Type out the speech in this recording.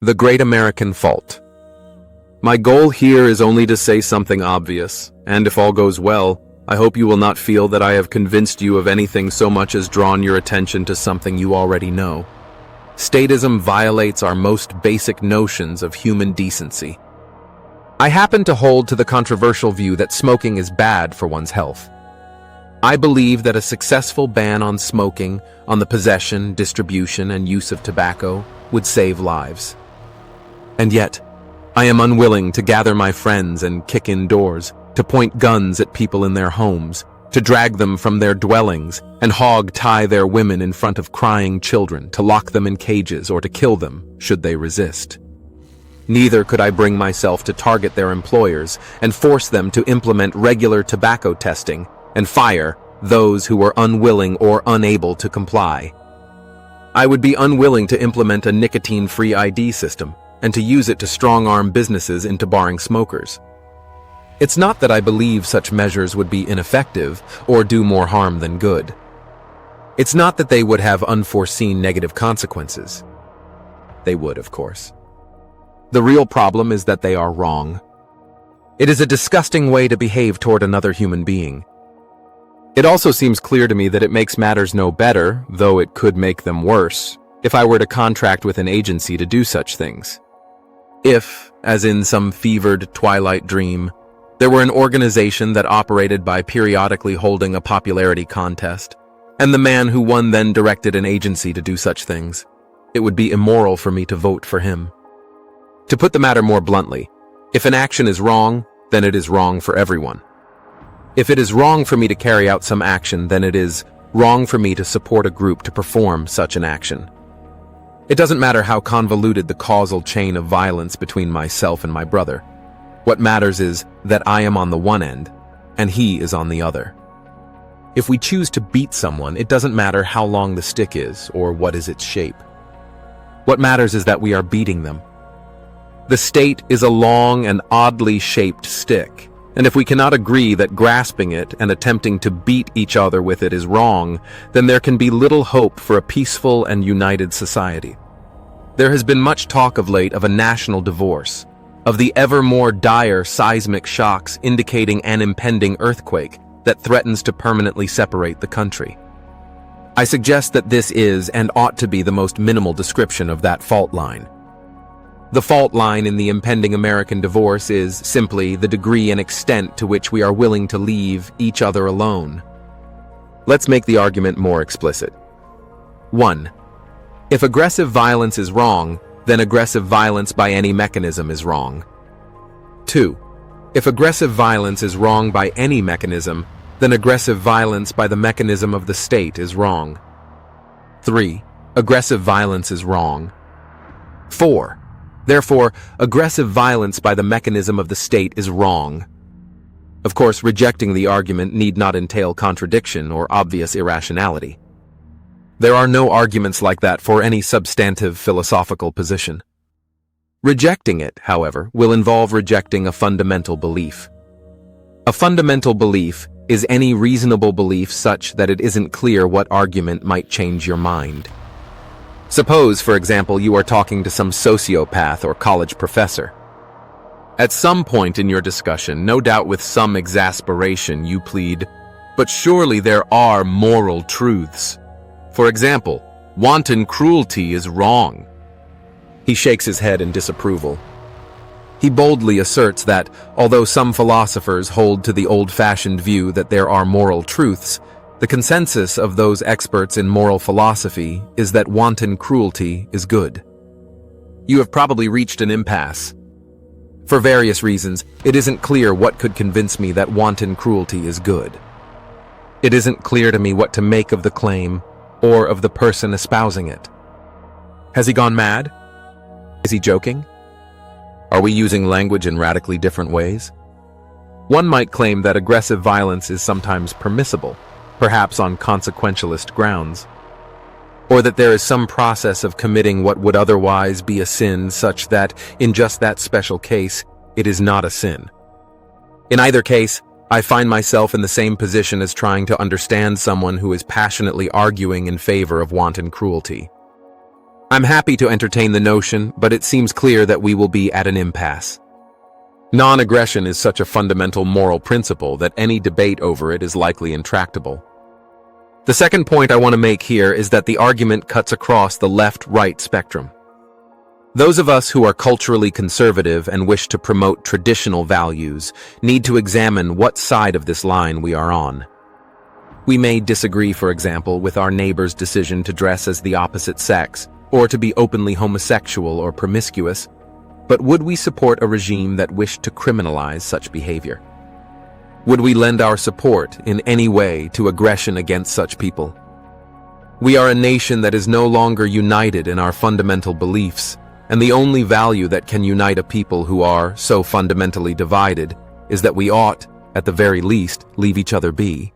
The Great American Fault. My goal here is only to say something obvious, and if all goes well, I hope you will not feel that I have convinced you of anything so much as drawn your attention to something you already know. Statism violates our most basic notions of human decency. I happen to hold to the controversial view that smoking is bad for one's health. I believe that a successful ban on smoking, on the possession, distribution, and use of tobacco, would save lives. And yet, I am unwilling to gather my friends and kick in doors, to point guns at people in their homes, to drag them from their dwellings, and hog-tie their women in front of crying children, to lock them in cages or to kill them, should they resist. Neither could I bring myself to target their employers and force them to implement regular tobacco testing and fire those who were unwilling or unable to comply. I would be unwilling to implement a nicotine-free ID system and to use it to strong-arm businesses into barring smokers. It's not that I believe such measures would be ineffective or do more harm than good. It's not that they would have unforeseen negative consequences. They would, of course. The real problem is that they are wrong. It is a disgusting way to behave toward another human being. It also seems clear to me that it makes matters no better, though it could make them worse, if I were to contract with an agency to do such things. If, as in some fevered twilight dream, there were an organization that operated by periodically holding a popularity contest, and the man who won then directed an agency to do such things, it would be immoral for me to vote for him. To put the matter more bluntly, if an action is wrong, then it is wrong for everyone. If it is wrong for me to carry out some action, then it is wrong for me to support a group to perform such an action. It doesn't matter how convoluted the causal chain of violence between myself and my brother. What matters is that I am on the one end, and he is on the other. If we choose to beat someone, it doesn't matter how long the stick is or what is its shape. What matters is that we are beating them. The state is a long and oddly shaped stick, and if we cannot agree that grasping it and attempting to beat each other with it is wrong, then there can be little hope for a peaceful and united society. There has been much talk of late of a national divorce, of the ever more dire seismic shocks indicating an impending earthquake that threatens to permanently separate the country. I suggest that this is and ought to be the most minimal description of that fault line. The fault line in the impending American divorce is simply the degree and extent to which we are willing to leave each other alone. Let's make the argument more explicit. 1. If aggressive violence is wrong, then aggressive violence by any mechanism is wrong. 2. If aggressive violence is wrong by any mechanism, then aggressive violence by the mechanism of the state is wrong. 3. Aggressive violence is wrong. 4. Therefore, aggressive violence by the mechanism of the state is wrong. Of course, rejecting the argument need not entail contradiction or obvious irrationality. There are no arguments like that for any substantive philosophical position. Rejecting it, however, will involve rejecting a fundamental belief. A fundamental belief is any reasonable belief such that it isn't clear what argument might change your mind. Suppose, for example, you are talking to some sociopath or college professor. At some point in your discussion, no doubt with some exasperation, you plead, "But surely there are moral truths. For example, wanton cruelty is wrong." He shakes his head in disapproval. He boldly asserts that, although some philosophers hold to the old-fashioned view that there are moral truths, the consensus of those experts in moral philosophy is that wanton cruelty is good. You have probably reached an impasse. For various reasons, it isn't clear what could convince me that wanton cruelty is good. It isn't clear to me what to make of the claim or of the person espousing it. Has he gone mad? Is he joking? Are we using language in radically different ways? One might claim that aggressive violence is sometimes permissible, perhaps on consequentialist grounds, or that there is some process of committing what would otherwise be a sin such that, in just that special case, it is not a sin. In either case, I find myself in the same position as trying to understand someone who is passionately arguing in favor of wanton cruelty. I'm happy to entertain the notion, but it seems clear that we will be at an impasse. Non-aggression is such a fundamental moral principle that any debate over it is likely intractable. The second point I want to make here is that the argument cuts across the left-right spectrum. Those of us who are culturally conservative and wish to promote traditional values need to examine what side of this line we are on. We may disagree, for example, with our neighbor's decision to dress as the opposite sex, or to be openly homosexual or promiscuous, but would we support a regime that wished to criminalize such behavior? Would we lend our support in any way to aggression against such people? We are a nation that is no longer united in our fundamental beliefs, and the only value that can unite a people who are so fundamentally divided is that we ought, at the very least, leave each other be.